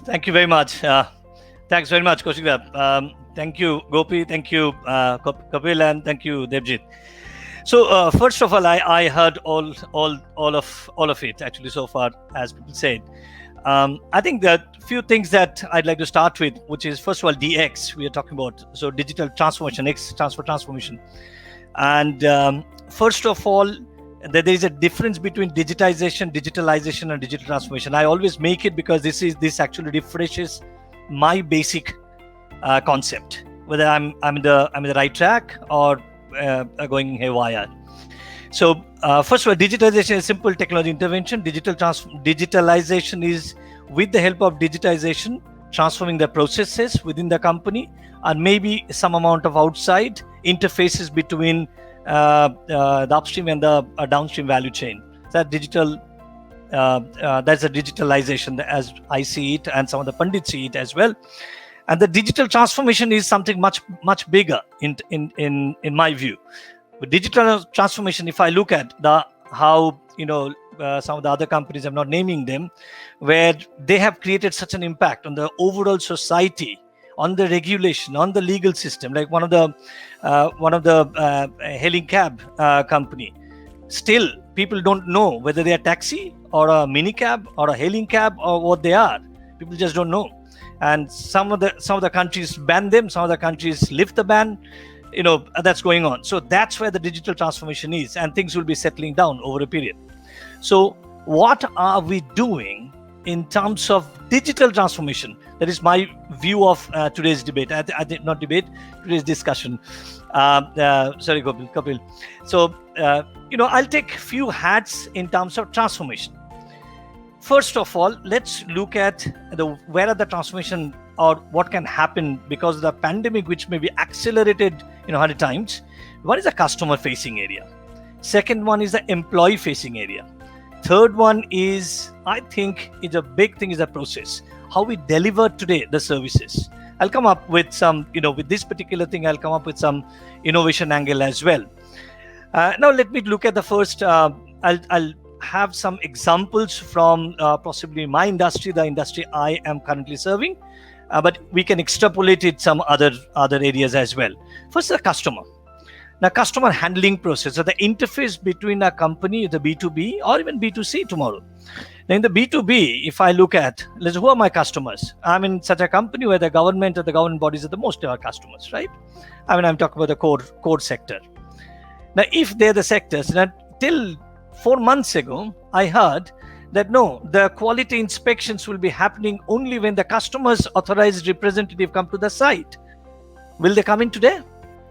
Thank you very much. Thanks very much, Kaushik. Thank you, Gopi. Thank you, Kapil, and thank you, Debjit. So first of all, I heard all of it actually so far, as people said. I think that few things that I'd like to start with, which is first of all DX we are talking about. So digital transformation, X transformation, and first of all, there is a difference between digitalization, and digital transformation. I always make it because this actually refreshes my basic concept, whether I'm in the right track or going haywire. So first of all, digitalization is simple technology intervention. Digitalization is with the help of digitization, transforming the processes within the company, and maybe some amount of outside interfaces between the upstream and the downstream value chain. That digital, that's a digitalization as I see it, and some of the pundits see it as well. And the digital transformation is something much bigger in my view. With digital transformation, if I look at how some of the other companies, I'm not naming them, where they have created such an impact on the overall society, on the regulation, on the legal system, like one of the hailing cab company. Still, people don't know whether they are taxi or a mini cab or a hailing cab or what they are. People just don't know. And some of the countries ban them, some of the countries lift the ban. That's going on. So that's where the digital transformation is, and things will be settling down over a period. So what are we doing in terms of digital transformation? That is my view of today's debate. Not debate, today's discussion. Sorry, Kapil. So, I'll take few hats in terms of transformation. First of all, let's look at where are the transformation or what can happen because of the pandemic, which may be accelerated 100 times. One is the customer-facing area. Second one is the employee-facing area. Third one is, I think, is a big thing is the process. How we deliver today the services. I'll come up with some, with this particular thing, I'll come up with some innovation angle as well. Now, let me look at the first. I'll have some examples from possibly my industry, the industry I am currently serving, but we can extrapolate it some other areas as well. First, the customer. Now, customer handling process, so the interface between a company, the B2B or even B2C tomorrow. Now, in the B2B, if I look at, who are my customers? I'm in such a company where the government or the government bodies are the most of our customers, right? I'm talking about the core sector. Now, if they're the sectors, till 4 months ago, I heard that no, the quality inspections will be happening only when the customer's authorized representative come to the site. Will they come in today?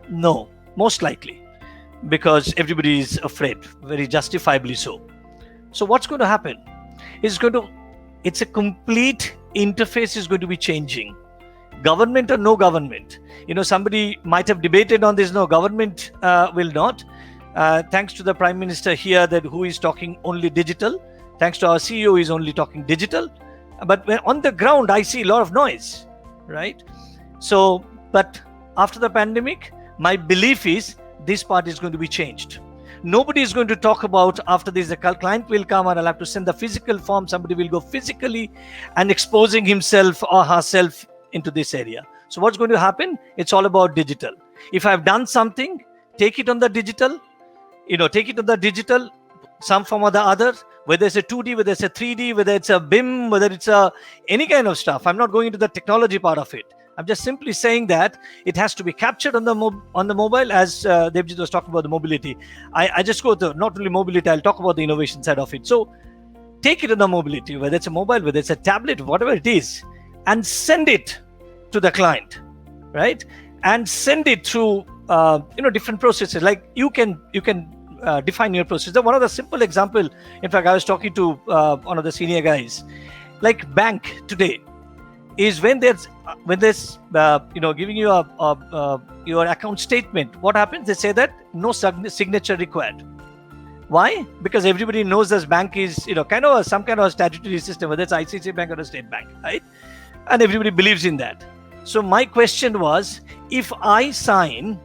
No, most likely, because everybody is afraid, very justifiably so. So what's going to happen? It's a complete interface is going to be changing. Government or no government. Somebody might have debated on this. No, government will not. Thanks to the Prime Minister here, who is talking only digital. Thanks to our CEO, is only talking digital. But when on the ground, I see a lot of noise, right? So, but after the pandemic, my belief is this part is going to be changed. Nobody is going to talk about after this, the client will come and I'll have to send the physical form. Somebody will go physically and exposing himself or herself into this area. So what's going to happen? It's all about digital. If I've done something, take it on the digital, some form or the other, whether it's a 2D, whether it's a 3D, whether it's a BIM, whether it's any kind of stuff. I'm not going into the technology part of it. I'm just simply saying that it has to be captured on the mobile, as Debjit was talking about the mobility. I just go to not only mobility, I'll talk about the innovation side of it. So take it on the mobility, whether it's a mobile, whether it's a tablet, whatever it is, and send it to the client, right? And send it through different processes. Like you can define your process. One of the simple example, in fact, I was talking to one of the senior guys, like bank today is when there's giving you your account statement. What happens? They say that no signature required. Why? Because everybody knows this bank is kind of some kind of a statutory system, whether it's ICICI Bank or a state bank, right? And everybody believes in that. So my question was, if I sign,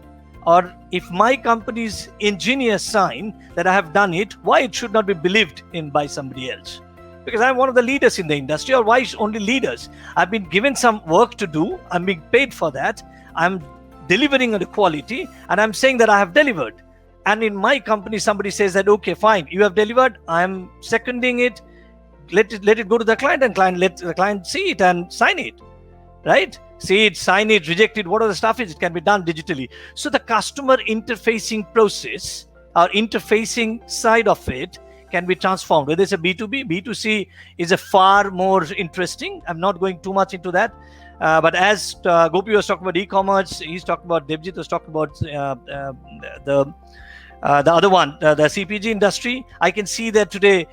or if my company's engineers sign that I have done it, why it should not be believed in by somebody else? because I'm one of the leaders in the industry. Or why only leaders? I've been given some work to do. I'm being paid for that. I'm delivering on the quality, and I'm saying that I have delivered. And in my company, somebody says that, okay, fine, you have delivered. I'm seconding it. Let it go to the client, and let the client see it and sign it, right? See it, sign it, reject it, whatever the stuff is, it can be done digitally. So the customer interfacing process, or interfacing side of it, can be transformed. Whether it's a B2B, B2C is a far more interesting. I'm not going too much into that. But as Gopi was talking about e-commerce, he's talking about, Devjit was talking about the other one, the CPG industry. I can see that today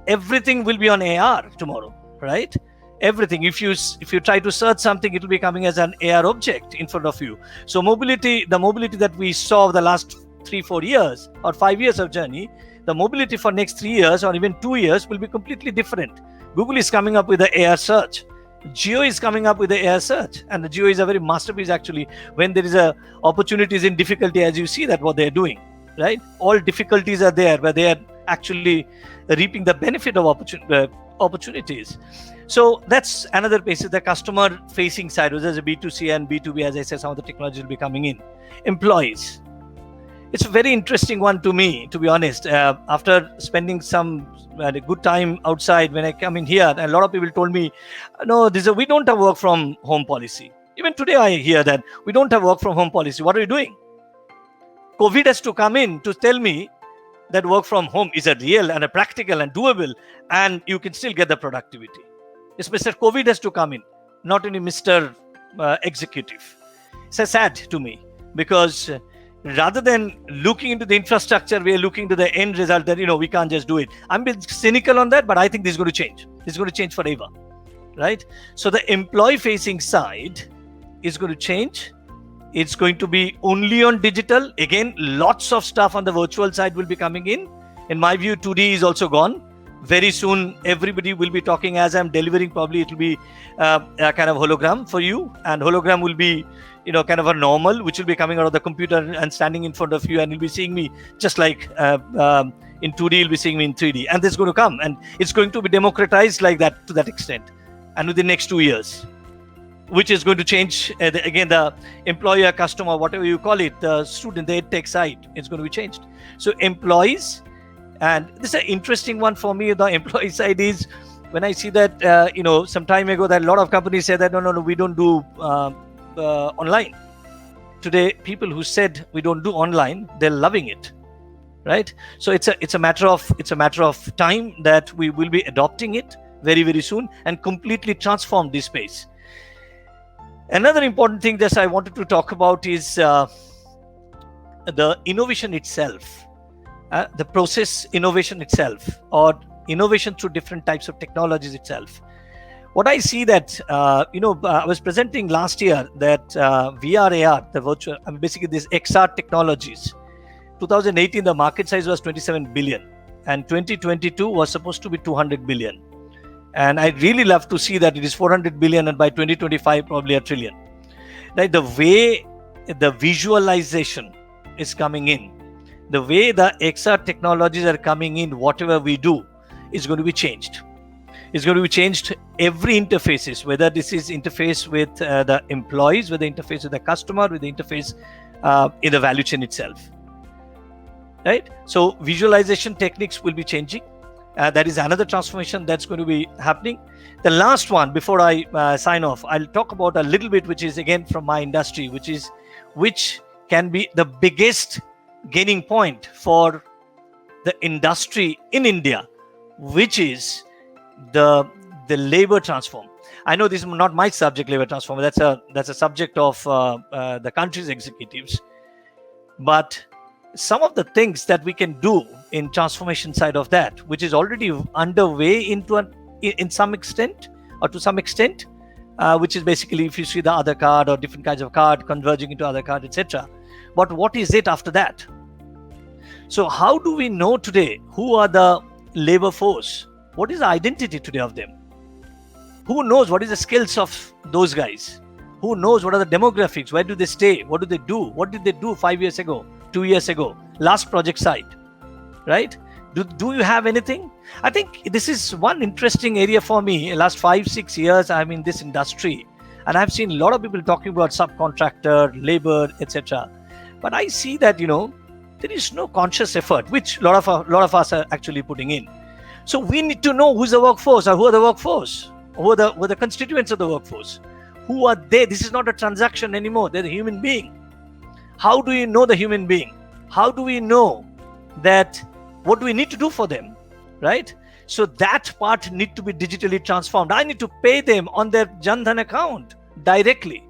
everything will be on AR tomorrow, right? Everything. If you try to search something, it will be coming as an AR object in front of you. So mobility, the mobility that we saw the last 3-4 years or 5 years of journey, the mobility for next 3 years or even 2 years will be completely different. Google is coming up with the AR search. Jio is coming up with the AR search, and the Jio is a very masterpiece actually. When there is a opportunities in difficulty, as you see that what they are doing, right? All difficulties are there, where they are actually reaping the benefit of opportunities. So that's another basis, the customer facing side, whether it's a B2C and B2B. As I said, some of the technology will be coming in. Employees. It's a very interesting one to me, to be honest. After spending some good time outside, when I come in here, a lot of people told me, no, we don't have work from home policy. Even today I hear that we don't have work from home policy. What are you doing? COVID has to come in to tell me that work from home is a real and a practical and doable, and you can still get the productivity. It's Mr. COVID has to come in, not only Mr. Executive. It's sad to me, because rather than looking into the infrastructure, we are looking to the end result that, we can't just do it. I'm a bit cynical on that, but I think this is going to change. It's going to change forever, right? So the employee-facing side is going to change. It's going to be only on digital. Again, lots of stuff on the virtual side will be coming in. In my view, 2D is also gone. Very soon, everybody will be talking as I'm delivering. Probably it will be a kind of hologram for you, and hologram will be, kind of a normal, which will be coming out of the computer and standing in front of you, and you'll be seeing me just like in 2D, you'll be seeing me in 3D. And this is going to come, and it's going to be democratized like that, to that extent, and within the next 2 years, which is going to change, again, the employer, customer, whatever you call it, the student, the EdTech side, it's going to be changed. So employees, and this is an interesting one for me, the employee side is, when I see that, some time ago, that a lot of companies say that, no, we don't do online. Today, people who said we don't do online, they're loving it, right? So it's a matter of time that we will be adopting it very, very soon and completely transform this space. Another important thing that I wanted to talk about is the innovation itself, the process innovation itself, or innovation through different types of technologies itself. What I see that, I was presenting last year that VR, AR, the virtual, basically these XR technologies, 2018, the market size was 27 billion, and 2022 was supposed to be 200 billion. And I really love to see that it is 400 billion, and by 2025, probably a trillion. Like the way the visualization is coming in, the way the XR technologies are coming in, whatever we do is going to be changed. It's going to be changed every interfaces, whether this is interface with the employees, with the interface with the customer, with the interface in the value chain itself, right? So visualization techniques will be changing. That is another transformation that's going to be happening. The last one, before I sign off, I'll talk about a little bit, which is again from my industry, which can be the biggest gaining point for the industry in India, which is the labor transform. I know this is not my subject, labor transform. That's a subject of the country's executives. But some of the things that we can do in transformation side of that, which is already underway in some extent or to some extent, which is basically if you see the other card or different kinds of card converging into other card, etc. But what is it after that? So how do we know today who are the labor force? What is the identity today of them? Who knows what is the skills of those guys? Who knows what are the demographics? Where do they stay? What do they do? What did they do 5 years ago, 2 years ago? Last project site, right? Do you have anything? I think this is one interesting area for me. In last 5-6 years, I'm in this industry, and I've seen a lot of people talking about subcontractor, labor, etc. But I see that there is no conscious effort, which a lot of us are actually putting in. So we need to know who's the workforce, or who are the workforce, who are the constituents of the workforce. Who are they? This is not a transaction anymore. They're a human being. How do we know the human being? How do we know that? What do we need to do for them, right? So that part need to be digitally transformed. I need to pay them on their Jan Dhan account directly.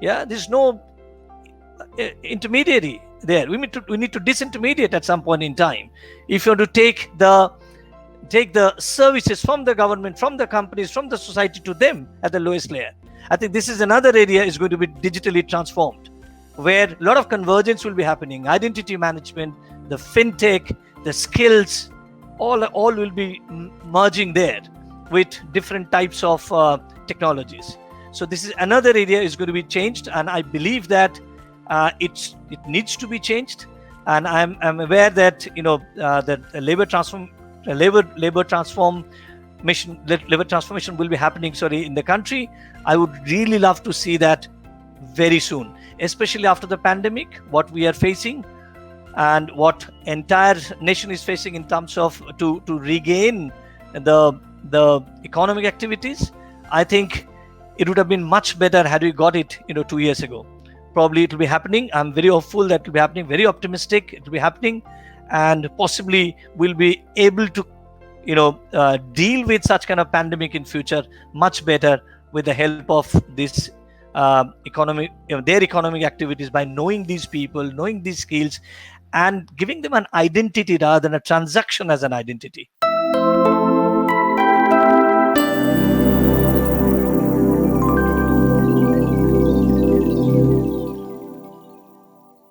Yeah, there's no intermediary there. We need to disintermediate at some point in time. If you want to take the services from the government, from the companies, from the society to them at the lowest layer. I think this is another area is going to be digitally transformed, where a lot of convergence will be happening. Identity management, the fintech, the skills, all will be merging there with different types of technologies. So this is another area is going to be changed, and I believe that it needs to be changed. And I'm aware that that labor transformation will be happening in the country. I would really love to see that very soon, especially after the pandemic, what we are facing and what entire nation is facing in terms of to regain the economic activities. I think it would have been much better had we got it 2 years ago. Probably it will be happening. I'm very hopeful that it will be happening, very optimistic it will be happening, and possibly we'll be able to deal with such kind of pandemic in future much better with the help of this their economic activities, by knowing these people, knowing these skills, and giving them an identity rather than a transaction as an identity.